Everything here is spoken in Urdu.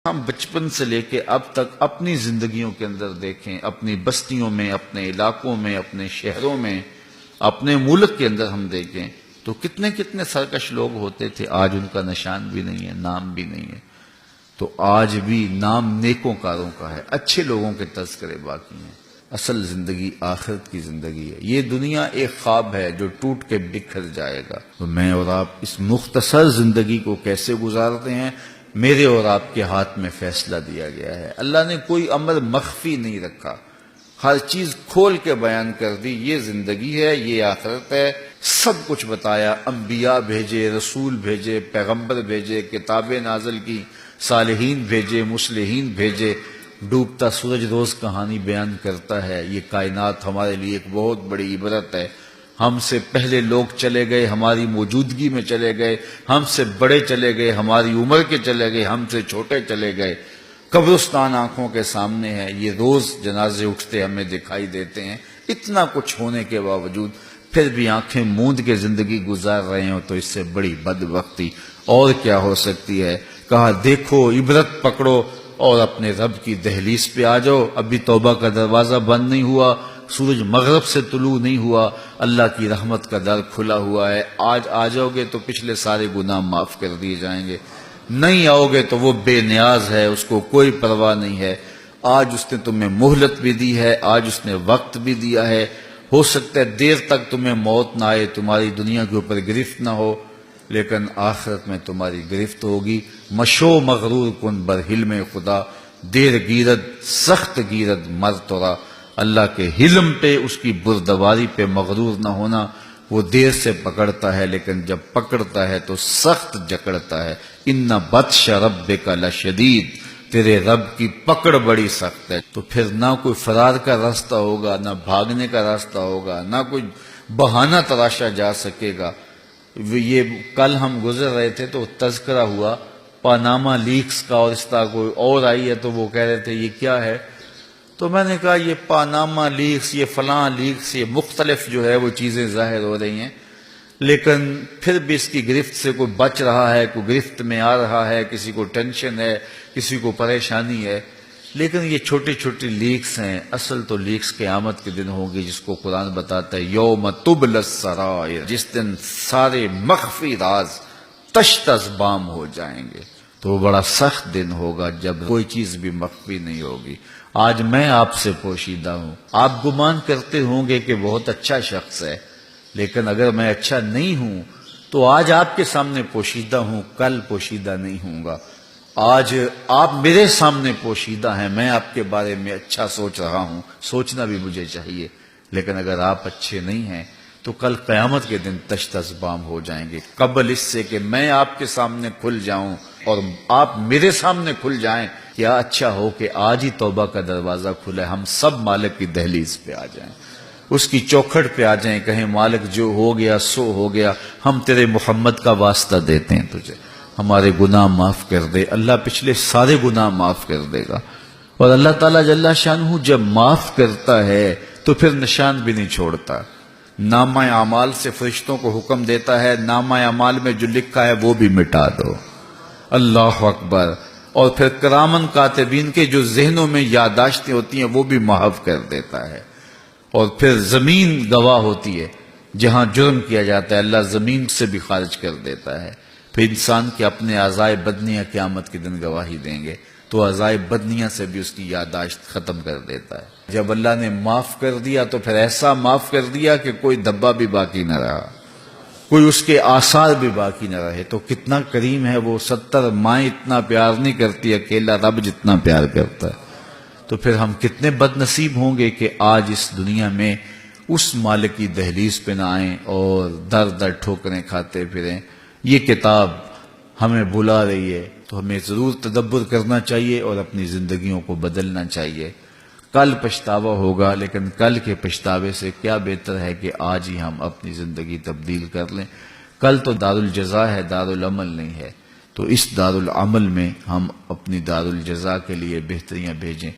ہم بچپن سے لے کے اب تک اپنی زندگیوں کے اندر دیکھیں، اپنی بستیوں میں، اپنے علاقوں میں، اپنے شہروں میں، اپنے ملک کے اندر ہم دیکھیں تو کتنے کتنے سرکش لوگ ہوتے تھے، آج ان کا نشان بھی نہیں ہے، نام بھی نہیں ہے۔ تو آج بھی نام نیکوں کاروں کا ہے، اچھے لوگوں کے تذکرے باقی ہیں۔ اصل زندگی آخرت کی زندگی ہے۔ یہ دنیا ایک خواب ہے جو ٹوٹ کے بکھر جائے گا۔ تو میں اور آپ اس مختصر زندگی کو کیسے گزارتے ہیں، میرے اور آپ کے ہاتھ میں فیصلہ دیا گیا ہے۔ اللہ نے کوئی امر مخفی نہیں رکھا، ہر چیز کھول کے بیان کر دی۔ یہ زندگی ہے، یہ آخرت ہے، سب کچھ بتایا۔ انبیاء بھیجے، رسول بھیجے، پیغمبر بھیجے، کتابیں نازل کی، صالحین بھیجے، مصلحین بھیجے۔ ڈوبتا سورج روز کہانی بیان کرتا ہے۔ یہ کائنات ہمارے لیے ایک بہت بڑی عبرت ہے۔ ہم سے پہلے لوگ چلے گئے، ہماری موجودگی میں چلے گئے، ہم سے بڑے چلے گئے، ہماری عمر کے چلے گئے، ہم سے چھوٹے چلے گئے۔ قبرستان آنکھوں کے سامنے ہے، یہ روز جنازے اٹھتے ہمیں دکھائی دیتے ہیں۔ اتنا کچھ ہونے کے باوجود پھر بھی آنکھیں موند کے زندگی گزار رہے ہوں تو اس سے بڑی بدبختی اور کیا ہو سکتی ہے۔ کہا دیکھو، عبرت پکڑو اور اپنے رب کی دہلیز پہ آ جاؤ۔ ابھی توبہ کا دروازہ بند نہیں ہوا، سورج مغرب سے طلوع نہیں ہوا، اللہ کی رحمت کا در کھلا ہوا ہے۔ آج آ جاؤ گے تو پچھلے سارے گناہ معاف کر دیے جائیں گے، نہیں آؤ گے تو وہ بے نیاز ہے، اس کو کوئی پرواہ نہیں ہے۔ آج اس نے تمہیں مہلت بھی دی ہے، آج اس نے وقت بھی دیا ہے۔ ہو سکتا ہے دیر تک تمہیں موت نہ آئے، تمہاری دنیا کے اوپر گرفت نہ ہو، لیکن آخرت میں تمہاری گرفت ہوگی۔ مشو مغرور کن برحلم خدا، دیر گیرد سخت گیرد مر ترا۔ اللہ کے حلم پہ، اس کی بردباری پہ مغرور نہ ہونا۔ وہ دیر سے پکڑتا ہے لیکن جب پکڑتا ہے تو سخت جکڑتا ہے۔ ان بطش ربک لشدید، تیرے رب کی پکڑ بڑی سخت ہے۔ تو پھر نہ کوئی فرار کا راستہ ہوگا، نہ بھاگنے کا راستہ ہوگا، نہ کوئی بہانہ تراشا جا سکے گا۔ یہ کل ہم گزر رہے تھے تو تذکرہ ہوا پاناما لیکس کا، اور اس طرح کوئی اور آئی ہے تو وہ کہہ رہے تھے یہ کیا ہے، تو میں نے کہا یہ پاناما لیکس، یہ فلاں لیکس، یہ مختلف جو ہے وہ چیزیں ظاہر ہو رہی ہیں، لیکن پھر بھی اس کی گرفت سے کوئی بچ رہا ہے، کوئی گرفت میں آ رہا ہے، کسی کو ٹینشن ہے، کسی کو پریشانی ہے، لیکن یہ چھوٹی چھوٹی لیکس ہیں۔ اصل تو لیکس قیامت کے دن ہوگی، جس کو قرآن بتاتا ہے یوم تبلی السرائر، جس دن سارے مخفی راز تشت از بام ہو جائیں گے۔ تو وہ بڑا سخت دن ہوگا جب کوئی چیز بھی مخفی نہیں ہوگی۔ آج میں آپ سے پوشیدہ ہوں، آپ گمان کرتے ہوں گے کہ بہت اچھا شخص ہے، لیکن اگر میں اچھا نہیں ہوں تو آج آپ کے سامنے پوشیدہ ہوں، کل پوشیدہ نہیں ہوں گا۔ آج آپ میرے سامنے پوشیدہ ہیں، میں آپ کے بارے میں اچھا سوچ رہا ہوں، سوچنا بھی مجھے چاہیے، لیکن اگر آپ اچھے نہیں ہیں تو کل قیامت کے دن تشت از بام ہو جائیں گے۔ قبل اس سے کہ میں آپ کے سامنے کھل جاؤں اور آپ میرے سامنے کھل جائیں، کیا اچھا ہو کہ آج ہی توبہ کا دروازہ کھلا ہے، ہم سب مالک کی دہلیز پہ آ جائیں، اس کی چوکھٹ پہ آ جائیں، کہیں مالک جو ہو گیا سو ہو گیا، ہم تیرے محمد کا واسطہ دیتے ہیں تجھے، ہمارے گناہ معاف کر دے۔ اللہ پچھلے سارے گناہ معاف کر دے گا، اور اللہ تعالیٰ جل شانہ جب معاف کرتا ہے تو پھر نشان بھی نہیں چھوڑتا۔ نامہ اعمال سے فرشتوں کو حکم دیتا ہے، نامہ اعمال میں جو لکھا ہے وہ بھی مٹا دو۔ اللہ اکبر۔ اور پھر کرامن کاتبین کے جو ذہنوں میں یادداشتیں ہوتی ہیں وہ بھی محو کر دیتا ہے۔ اور پھر زمین گواہ ہوتی ہے، جہاں جرم کیا جاتا ہے اللہ زمین سے بھی خارج کر دیتا ہے۔ پھر انسان کے اپنے اعضائے بدنیاں قیامت کے دن گواہی دیں گے، تو اعضائے بدنیاں سے بھی اس کی یادداشت ختم کر دیتا ہے۔ جب اللہ نے معاف کر دیا تو پھر ایسا معاف کر دیا کہ کوئی دھبا بھی باقی نہ رہا، کوئی اس کے آثار بھی باقی نہ رہے۔ تو کتنا کریم ہے وہ، 70 مائیں اتنا پیار نہیں کرتی، اکیلا رب جتنا پیار کرتا ہے۔ تو پھر ہم کتنے بد نصیب ہوں گے کہ آج اس دنیا میں اس مالک کی دہلیز پہ نہ آئیں اور در در ٹھوکریں کھاتے پھریں۔ یہ کتاب ہمیں بلا رہی ہے تو ہمیں ضرور تدبر کرنا چاہیے اور اپنی زندگیوں کو بدلنا چاہیے۔ کل پچھتاوا ہوگا، لیکن کل کے پچھتاوے سے کیا بہتر ہے کہ آج ہی ہم اپنی زندگی تبدیل کر لیں۔ کل تو دارالجزا ہے، دارالعمل نہیں ہے، تو اس دارالعمل میں ہم اپنی دارالجزا کے لیے بہتریاں بھیجیں۔